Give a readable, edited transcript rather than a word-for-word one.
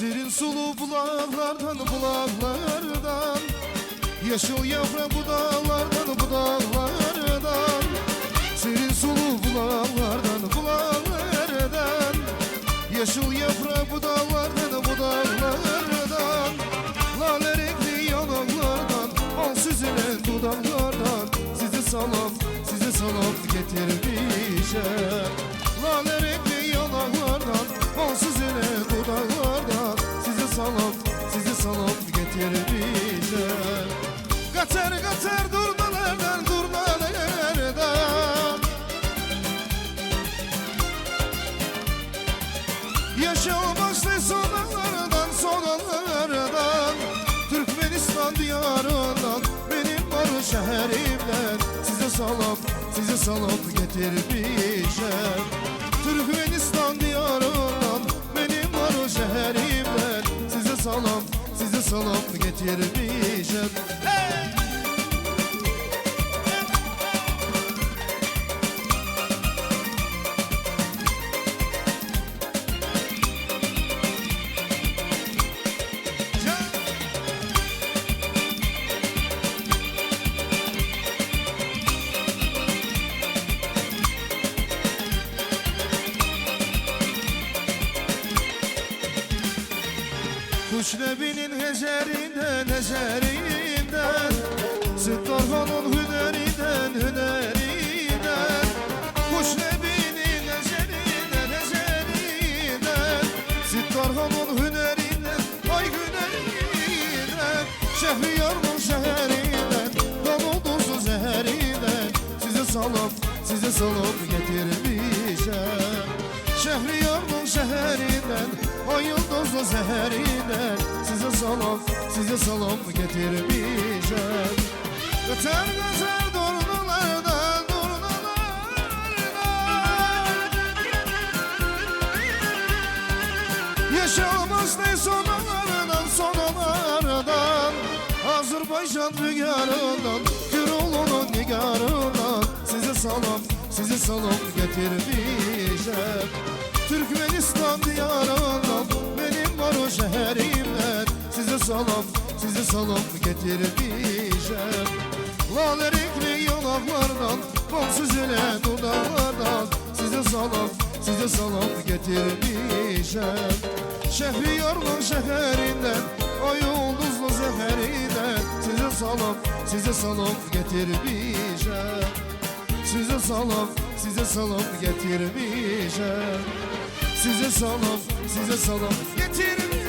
Serin sulu bulaklardan, bulaklardan, yeşil yaprak budaklardan, budaklardan. Serin sulu bulaklardan, bulaklardan, yeşil yaprak budaklardan, budaklardan. Lale renkli yanaklardan, al süzülen dudaklardan. Size salam getirmişim. Lale renkli yanaklardan, al süzülen dudaklardan. Size salam getirmişim. Kaçar kaçar durnalardan, durnalardan. Yaşam başlı sonalardan, sonalardan. Türkmenistan diyarından, benim var şehrimden. Size salam getirmişim. Türkmenistan diyarından, benim var şehrimden. Size salam getirmişim. Hey! Kuş nebinin hecerinden, hecerinden, Sıttarhan'ın hünerinden, hünerinden. Kuş nebinin hecerinden, hecerinden, Sıttarhan'ın hünerinden, ay hünerinden. Şehriyar'ın şehrinden, Davuduzlu zehrinden. Size salam getirmişim. Şehriyar'ın şehrinden, ay yıldızlı zehrinden. Size salam getirmişim. Öter gözler durnalardan, durnalardan. Yaşamaz ne sonalardan, sonalardan. Azerbaycan rügarından, Gürolunun nigarından. Size salam getirmişim. Türkmenistan diyarından, benim var o şehrimden. Size salam getirmişim. Lale renkli yanaklardan, bal süzülen dudaklardan. Size salam getirmişim. Şehriyar'ın şehrinden, ay yıldızlı zehrinden. Size salam getirmişim. Size salam getirmişim. Size salam getirmişim.